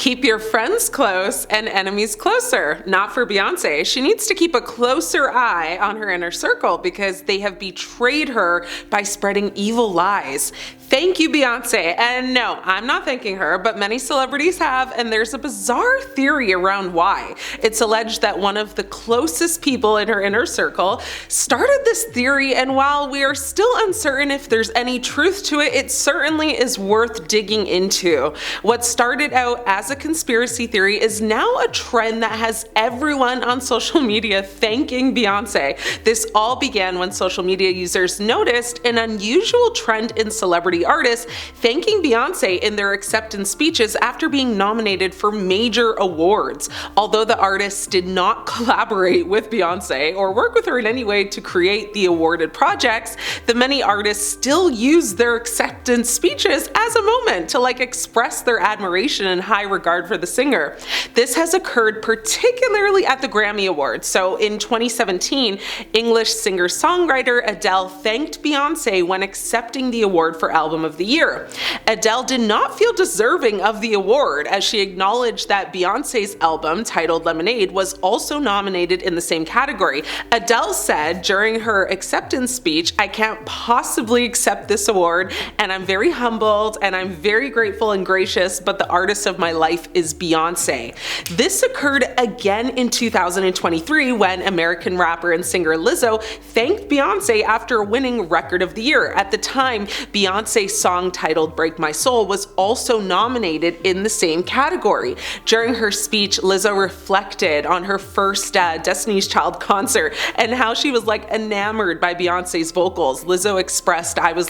Keep your friends close and enemies closer. Not for Beyonce. She needs to keep a closer eye on her inner circle because they have betrayed her by spreading evil lies. Thank you, Beyonce. And no, I'm not thanking her, but many celebrities have, and there's a bizarre theory around why. It's alleged that one of the closest people in her inner circle started this theory, and while we are still uncertain if there's any truth to it, it certainly is worth digging into. What started out as a conspiracy theory is now a trend that has everyone on social media thanking Beyonce. This all began when social media users noticed an unusual trend in celebrity artists thanking Beyonce in their acceptance speeches after being nominated for major awards. Although the artists did not collaborate with Beyonce or work with her in any way to create the awarded projects, the many artists still use their acceptance speeches as a moment to express their admiration and high regard for the singer. This has occurred particularly at the Grammy Awards. So in 2017, English singer-songwriter Adele thanked Beyonce when accepting the award for Album of the Year. Adele did not feel deserving of the award, as she acknowledged that Beyonce's album, titled Lemonade, was also nominated in the same category. Adele said during her acceptance speech, "I can't possibly accept this award, and I'm very humbled, and I'm very grateful and gracious, but the artist of my life is Beyonce." This occurred again in 2023 when American rapper and singer Lizzo thanked Beyonce after winning Record of the Year. At the time, Beyonce's song titled Break My Soul was also nominated in the same category. During her speech, Lizzo reflected on her first Destiny's Child concert and how she was enamored by Beyonce's vocals. Lizzo expressed, "I was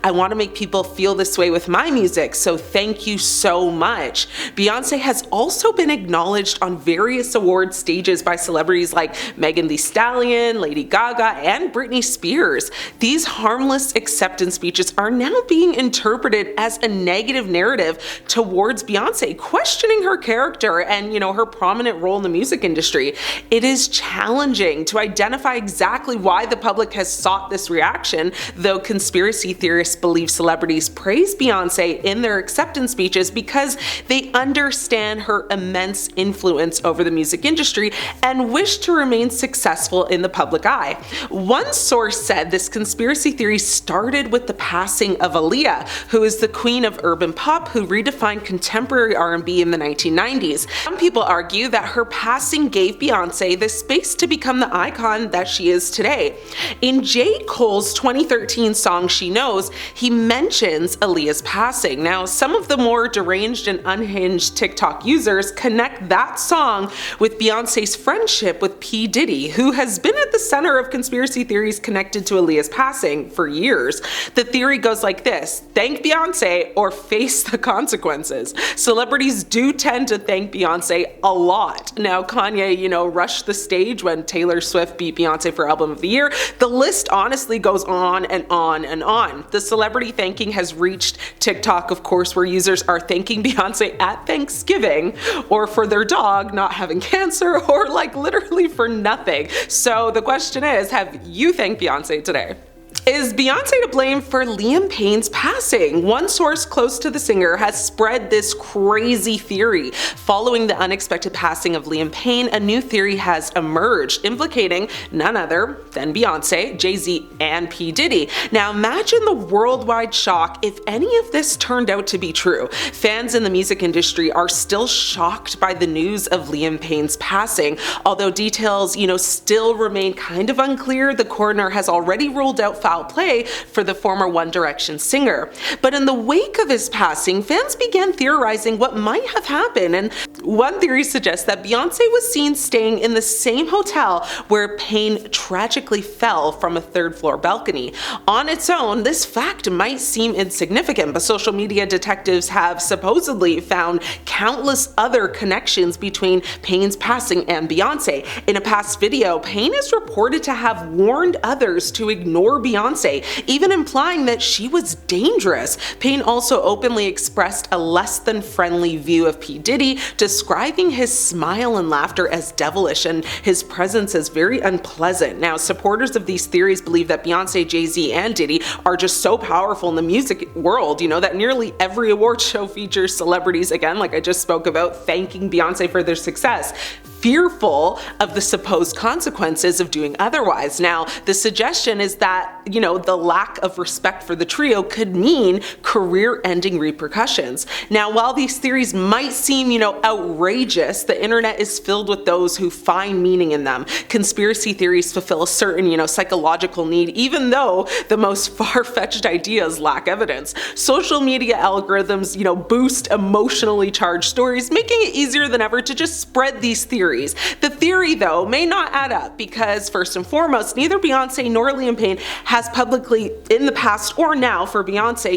I want to make people feel this way with my music, so thank you so much." Beyonce has also been acknowledged on various award stages by celebrities like Megan Thee Stallion, Lady Gaga, and Britney Spears. These harmless acceptance speeches are now being interpreted as a negative narrative towards Beyonce, questioning her character and, her prominent role in the music industry. It is challenging to identify exactly why the public has sought this reaction, though conspiracy theorists believe celebrities praise Beyonce in their acceptance speeches because they understand her immense influence over the music industry and wish to remain successful in the public eye. One source said this conspiracy theory started with the passing of Aaliyah, who is the queen of urban pop who redefined contemporary R&B in the 1990s. Some people argue that her passing gave Beyonce the space to become the icon that she is today. In J. Cole's 2013 song She Knows, he mentions Aaliyah's passing. Now, some of the more deranged and unhinged TikTok users connect that song with Beyonce's friendship with P. Diddy, who has been at the center of conspiracy theories connected to Aaliyah's passing for years. The theory goes like this: thank Beyonce or face the consequences. Celebrities do tend to thank Beyonce a lot. Now, Kanye, rushed the stage when Taylor Swift beat Beyonce for Album of the Year. The list honestly goes on and on and on. The celebrity thanking has reached TikTok, of course, where users are thanking Beyonce at Thanksgiving, or for their dog not having cancer, or literally for nothing. So the question is, have you thanked Beyonce today? Is Beyonce to blame for Liam Payne's passing? One source close to the singer has spread this crazy theory. Following the unexpected passing of Liam Payne, a new theory has emerged, implicating none other than Beyonce, Jay-Z, and P. Diddy. Now imagine the worldwide shock if any of this turned out to be true. Fans in the music industry are still shocked by the news of Liam Payne's passing. Although details, still remain kind of unclear, the coroner has already ruled out foul play for the former One Direction singer. But in the wake of his passing, fans began theorizing what might have happened, and one theory suggests that Beyonce was seen staying in the same hotel where Payne tragically fell from a third-floor balcony. On its own, this fact might seem insignificant, but social media detectives have supposedly found countless other connections between Payne's passing and Beyonce. In a past video, Payne is reported to have warned others to ignore Beyonce, even implying that she was dangerous. Payne also openly expressed a less than friendly view of P. Diddy, describing his smile and laughter as devilish and his presence as very unpleasant. Now, supporters of these theories believe that Beyonce, Jay-Z, and Diddy are just so powerful in the music world, that nearly every award show features celebrities, again, like I just spoke about, thanking Beyonce for their success, fearful of the supposed consequences of doing otherwise. Now, the suggestion is that, the lack of respect for the trio could mean career-ending repercussions. Now, while these theories might seem, outrageous, the internet is filled with those who find meaning in them. Conspiracy theories fulfill a certain, psychological need, even though the most far-fetched ideas lack evidence. Social media algorithms, boost emotionally charged stories, making it easier than ever to just spread these theories. The theory, though, may not add up because, first and foremost, neither Beyonce nor Liam Payne has publicly, in the past or now for Beyonce,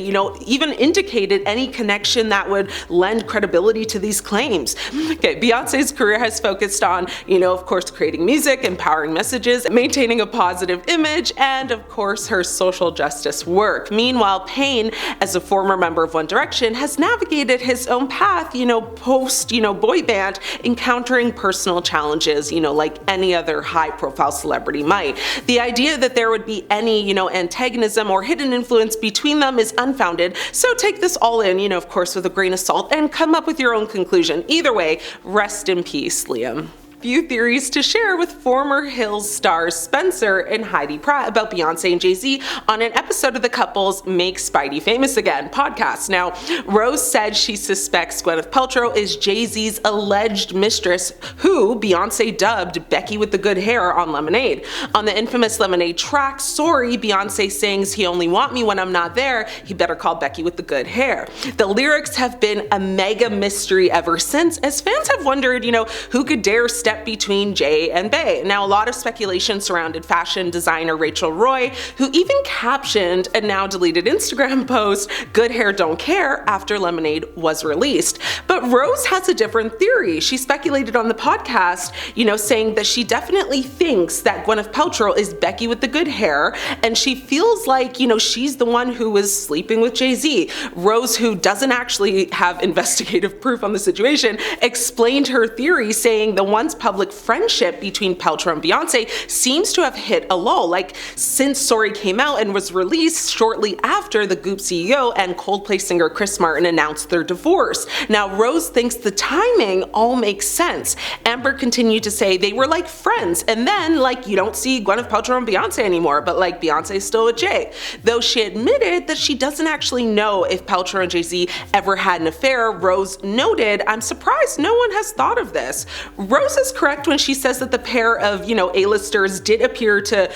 even indicated any connection that would lend credibility to these claims. Okay, Beyonce's career has focused on, of course, creating music, empowering messages, maintaining a positive image, and, of course, her social justice work. Meanwhile, Payne, as a former member of One Direction, has navigated his own path, post, boy band, encountering personal challenges, like any other high-profile celebrity might. The idea that there would be any, antagonism or hidden influence between them is unfounded, so take this all in, of course, with a grain of salt and come up with your own conclusion. Either way, rest in peace, Liam. Few theories to share with former Hills stars Spencer and Heidi Pratt about Beyonce and Jay-Z on an episode of the couple's Make Spidey Famous Again podcast. Now, Rose said she suspects Gwyneth Paltrow is Jay-Z's alleged mistress, who Beyonce dubbed Becky with the good hair on Lemonade. On the infamous Lemonade track, Sorry, Beyonce sings, "He only want me when I'm not there, he better call Becky with the good hair." The lyrics have been a mega mystery ever since, as fans have wondered, who could dare step between Jay and Bey. Now, a lot of speculation surrounded fashion designer Rachel Roy, who even captioned a now deleted Instagram post, "Good hair don't care," after Lemonade was released. But Rose has a different theory. She speculated on the podcast, saying that she definitely thinks that Gwyneth Paltrow is Becky with the good hair, and she feels like, she's the one who was sleeping with Jay-Z. Rose, who doesn't actually have investigative proof on the situation, explained her theory, saying the once public friendship between Paltrow and Beyonce seems to have hit a lull, since Sorry came out and was released shortly after the Goop CEO and Coldplay singer Chris Martin announced their divorce. Now, Rose thinks the timing all makes sense. Amber continued to say they were like friends, and then you don't see Gwyneth Paltrow and Beyonce anymore, but Beyonce's still with Jay. Though she admitted that she doesn't actually know if Paltrow and Jay-Z ever had an affair, Rose noted, "I'm surprised no one has thought of this." Rose is correct when she says that the pair of, A-listers did appear to,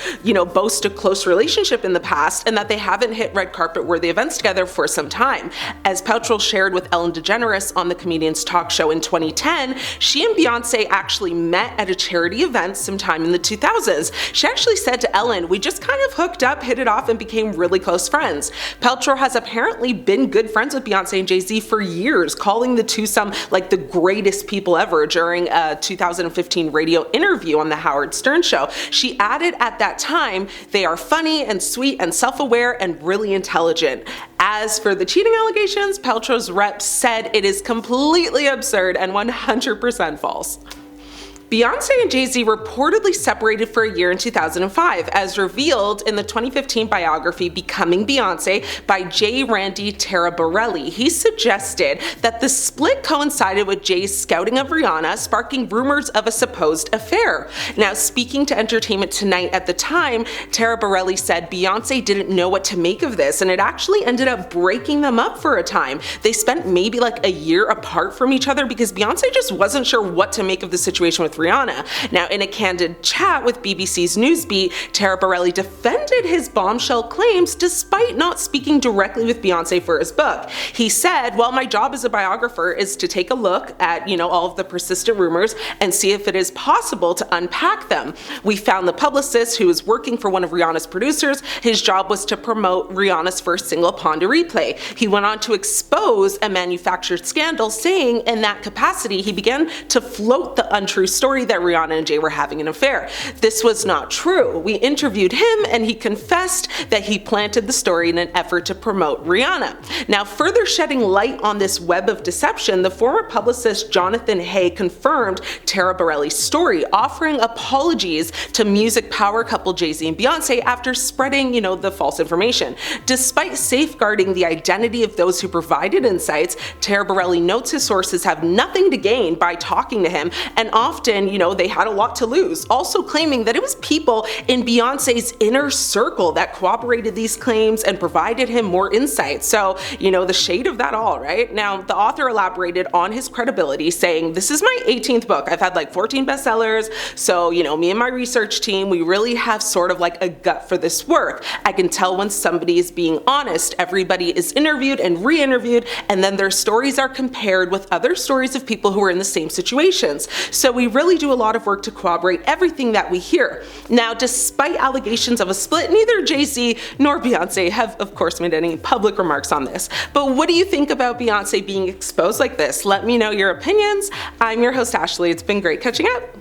boast a close relationship in the past, and that they haven't hit red carpet worthy events together for some time. As Paltrow shared with Ellen DeGeneres on the Comedian's Talk Show in 2010, she and Beyonce actually met at a charity event sometime in the 2000s. She actually said to Ellen, "We just kind of hooked up, hit it off, and became really close friends." Paltrow has apparently been good friends with Beyonce and Jay-Z for years, calling the two some the greatest people ever during a 2015 radio interview on the Howard Stern show. She added at that time, "They are funny and sweet and self-aware and really intelligent." As for the cheating allegations, Paltrow's rep said it is completely absurd and 100% false. Beyonce and Jay-Z reportedly separated for a year in 2005, as revealed in the 2015 biography Becoming Beyonce by J. Randy Taraborelli. He suggested that the split coincided with Jay's scouting of Rihanna, sparking rumors of a supposed affair. Now, speaking to Entertainment Tonight at the time, Taraborelli said Beyonce didn't know what to make of this, and it actually ended up breaking them up for a time. They spent maybe a year apart from each other because Beyonce just wasn't sure what to make of the situation with Rihanna. Now, in a candid chat with BBC's Newsbeat, Taraborelli defended his bombshell claims despite not speaking directly with Beyonce for his book. He said, "Well, my job as a biographer is to take a look at, all of the persistent rumors and see if it is possible to unpack them. We found the publicist who was working for one of Rihanna's producers. His job was to promote Rihanna's first single, Pon de Replay. He went on to expose a manufactured scandal, saying in that capacity he began to float the untrue story story that Rihanna and Jay were having an affair. This was not true. We interviewed him and he confessed that he planted the story in an effort to promote Rihanna. Now, further shedding light on this web of deception, the former publicist Jonathan Hay confirmed Tara Borelli's story, offering apologies to music power couple Jay-Z and Beyonce after spreading, the false information. Despite safeguarding the identity of those who provided insights, Tara Borelli notes his sources have nothing to gain by talking to him, and often, they had a lot to lose, also claiming that it was people in Beyonce's inner circle that corroborated these claims and provided him more insight. So, the shade of that all, right? Now, the author elaborated on his credibility, saying, "This is my 18th book. I've had like 14 bestsellers, so, me and my research team, we really have sort of like a gut for this work. I can tell when somebody is being honest. Everybody is interviewed and re-interviewed, and then their stories are compared with other stories of people who are in the same situations. So we really do a lot of work to corroborate everything that we hear." Now, despite allegations of a split, neither Jay-Z nor Beyonce have, of course, made any public remarks on this. But what do you think about Beyonce being exposed like this? Let me know your opinions. I'm your host, Ashley. It's been great catching up.